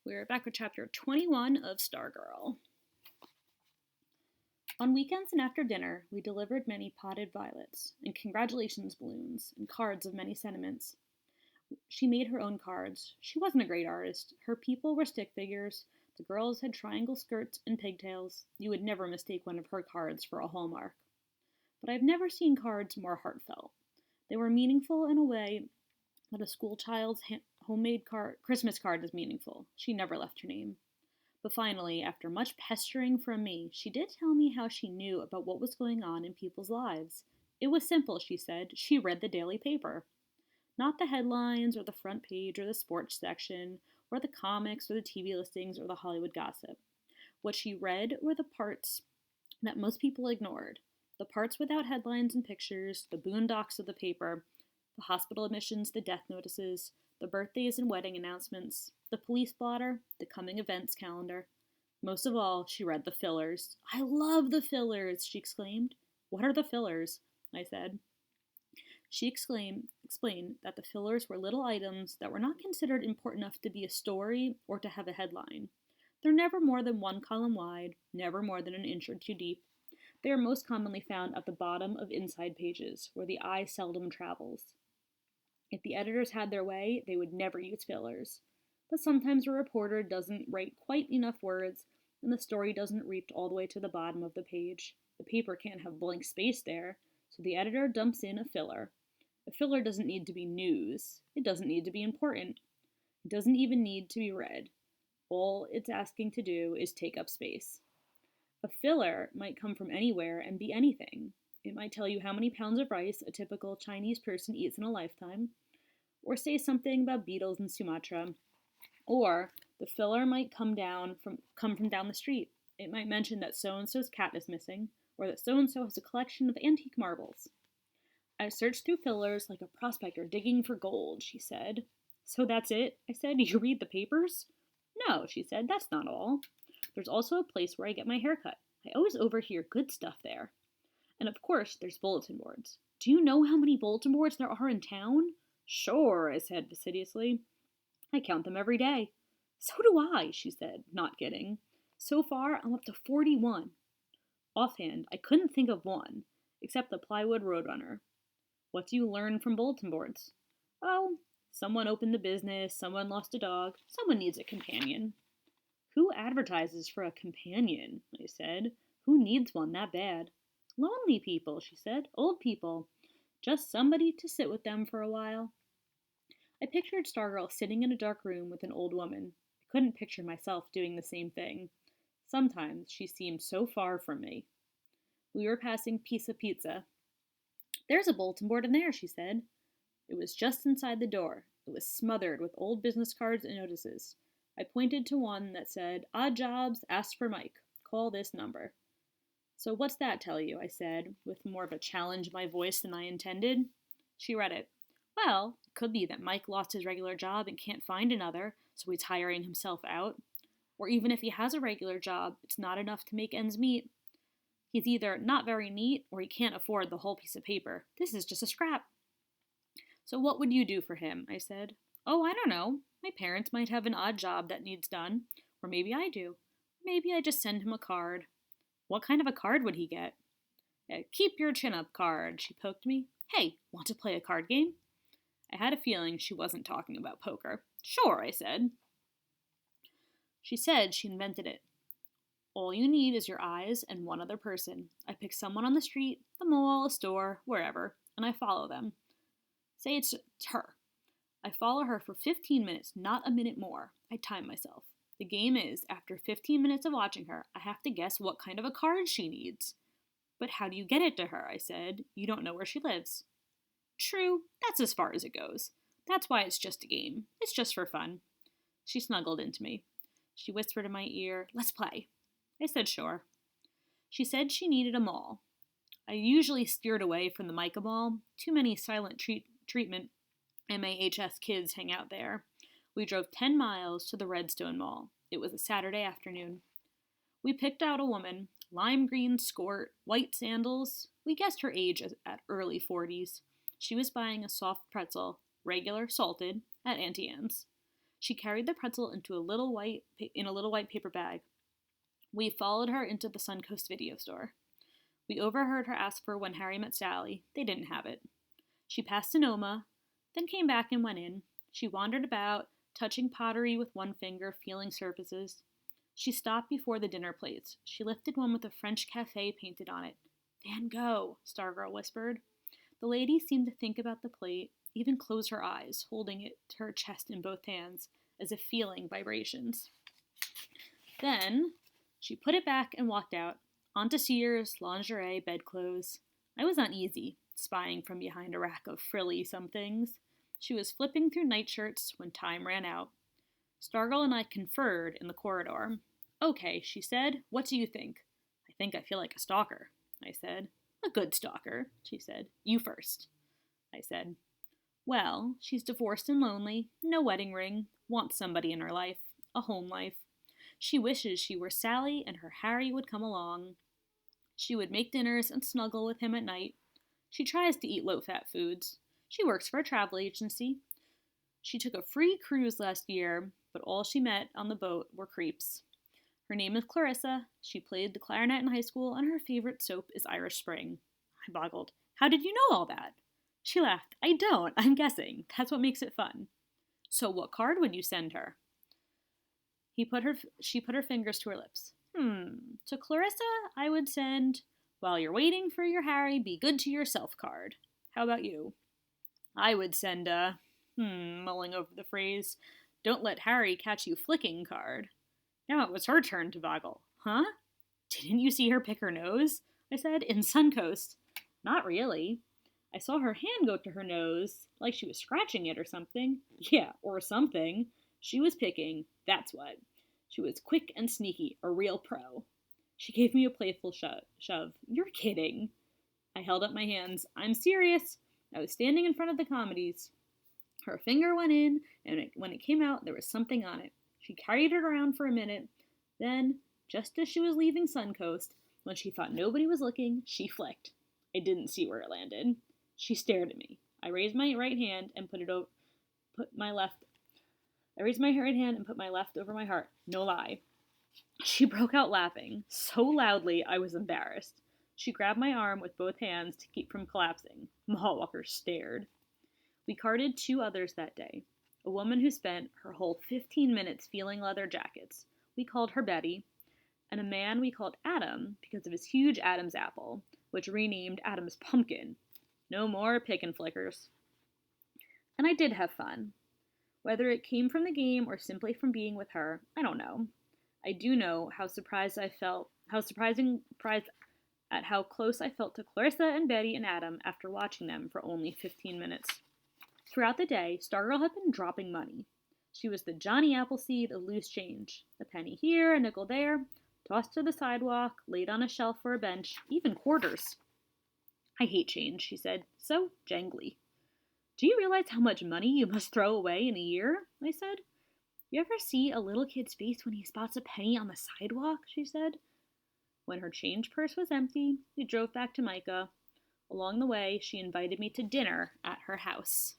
We're back with chapter 21 of Stargirl. On weekends and after dinner, we delivered many potted violets, and congratulations balloons, and cards of many sentiments. She made her own cards. She wasn't a great artist. Her people were stick figures. The girls had triangle skirts and pigtails. You would never mistake one of her cards for a hallmark. But I've never seen cards more heartfelt. They were meaningful in a way that a schoolchild's homemade Christmas card is meaningful. She never left her name. But finally, after much pestering from me, she did tell me how she knew about what was going on in people's lives. It was simple, she said. She read the daily paper. Not the headlines or the front page or the sports section or the comics or the TV listings or the Hollywood gossip. What she read were the parts that most people ignored. The parts without headlines and pictures, the boondocks of the paper, the hospital admissions, the death notices, the birthdays and wedding announcements, the police blotter, the coming events calendar. Most of all, she read the fillers. I love the fillers, she exclaimed. What are the fillers? I said. She explained that the fillers were little items that were not considered important enough to be a story or to have a headline. They're never more than 1 column wide, never more than an inch or 2 deep. They are most commonly found at the bottom of inside pages, where the eye seldom travels. If the editors had their way, they would never use fillers. But sometimes a reporter doesn't write quite enough words, and the story doesn't reach all the way to the bottom of the page. The paper can't have blank space there, so the editor dumps in a filler. A filler doesn't need to be news. It doesn't need to be important. It doesn't even need to be read. All it's asking to do is take up space. A filler might come from anywhere and be anything. It might tell you how many pounds of rice a typical Chinese person eats in a lifetime, or say something about beetles in Sumatra. Or the filler might come from down the street. It might mention that so-and-so's cat is missing, or that so-and-so has a collection of antique marbles. I searched through fillers like a prospector digging for gold, she said. So that's it? I said. You read the papers? No, she said. That's not all. There's also a place where I get my hair cut. I always overhear good stuff there. And of course, there's bulletin boards. Do you know how many bulletin boards there are in town? Sure, I said fastidiously. I count them every day. So do I, she said, not kidding. So far, I'm up to 41. Offhand, I couldn't think of one, except the plywood roadrunner. What do you learn from bulletin boards? Oh, someone opened a business, someone lost a dog, someone needs a companion. Who advertises for a companion? I said. Who needs one that bad? Lonely people, she said. Old people. Just somebody to sit with them for a while. I pictured Stargirl sitting in a dark room with an old woman. I couldn't picture myself doing the same thing. Sometimes she seemed so far from me. We were passing Pizza Pizza. There's a bulletin board in there, she said. It was just inside the door. It was smothered with old business cards and notices. I pointed to one that said, Odd Jobs, ask for Mike. Call this number. So what's that tell you? I said, with more of a challenge in my voice than I intended. She read it. Well, it could be that Mike lost his regular job and can't find another, so he's hiring himself out. Or even if he has a regular job, it's not enough to make ends meet. He's either not very neat or he can't afford the whole piece of paper. This is just a scrap. So what would you do for him? I said. Oh, I don't know. My parents might have an odd job that needs done. Or maybe I do. Maybe I just send him a card. What kind of a card would he get? A keep your chin up card, she poked me. Hey, want to play a card game? I had a feeling she wasn't talking about poker. Sure, I said. She said she invented it. All you need is your eyes and one other person. I pick someone on the street, the mall, a store, wherever, and I follow them. Say it's her. I follow her for 15 minutes, not a minute more. I time myself. The game is, after 15 minutes of watching her, I have to guess what kind of a card she needs. But how do you get it to her? I said. You don't know where she lives. True, that's as far as it goes. That's why it's just a game. It's just for fun. She snuggled into me. She whispered in my ear, Let's play. I said sure. She said she needed a mall. I usually steered away from the Micah Mall. Too many silent treatment MAHS kids hang out there. We drove 10 miles to the Redstone Mall. It was a Saturday afternoon. We picked out a woman, lime green skirt, white sandals. We guessed her age at early 40s. She was buying a soft pretzel, regular, salted, at Auntie Anne's. She carried the pretzel into in a little white paper bag. We followed her into the Suncoast video store. We overheard her ask for When Harry Met Sally. They didn't have it. She passed Sonoma, then came back and went in. She wandered about, touching pottery with one finger, feeling surfaces. She stopped before the dinner plates. She lifted one with a French cafe painted on it. Van Gogh, Stargirl whispered. The lady seemed to think about the plate, even close her eyes, holding it to her chest in both hands, as if feeling vibrations. Then she put it back and walked out, onto Sears, lingerie, bedclothes. I was uneasy, spying from behind a rack of frilly somethings. She was flipping through nightshirts when time ran out. Stargirl and I conferred in the corridor. Okay, she said, what do you think? I think I feel like a stalker, I said. A good stalker, she said. You first, I said. Well, she's divorced and lonely, no wedding ring, wants somebody in her life, a home life. She wishes she were Sally and her Harry would come along. She would make dinners and snuggle with him at night. She tries to eat low-fat foods. She works for a travel agency. She took a free cruise last year, but all she met on the boat were creeps. Her name is Clarissa. She played the clarinet in high school, and her favorite soap is Irish Spring. I boggled. How did you know all that? She laughed. I don't. I'm guessing. That's what makes it fun. So what card would you send her? She put her fingers to her lips. To Clarissa, I would send, while you're waiting for your Harry, be good to yourself card. How about you? I would send a, mulling over the phrase, don't let Harry catch you flicking card. Now it was her turn to boggle. Huh? Didn't you see her pick her nose? I said, in Suncoast. Not really. I saw her hand go to her nose, like she was scratching it or something. Yeah, or something. She was picking, that's what. She was quick and sneaky, a real pro. She gave me a playful shove. You're kidding. I held up my hands. I'm serious. I was standing in front of the comedies. Her finger went in, and when it came out, there was something on it. She carried it around for a minute. Then, just as she was leaving Suncoast, when she thought nobody was looking, she flicked. I didn't see where it landed. She stared at me. I raised my right hand and put my left over my heart. No lie. She broke out laughing, so loudly I was embarrassed. She grabbed my arm with both hands to keep from collapsing. Mahawalker stared. We carded 2 others that day. A woman who spent her whole 15 minutes feeling leather jackets. We called her Betty. And a man we called Adam because of his huge Adam's apple, which renamed Adam's pumpkin. No more pick and flickers. And I did have fun. Whether it came from the game or simply from being with her, I don't know. I do know how surprised at how close I felt to Clarissa and Betty and Adam after watching them for only 15 minutes. Throughout the day, Stargirl had been dropping money. She was the Johnny Appleseed of loose change. A penny here, a nickel there, tossed to the sidewalk, laid on a shelf or a bench, even quarters. I hate change, she said, so jangly. Do you realize how much money you must throw away in a year? I said. You ever see a little kid's face when he spots a penny on the sidewalk? She said. When her change purse was empty, we drove back to Micah. Along the way, she invited me to dinner at her house.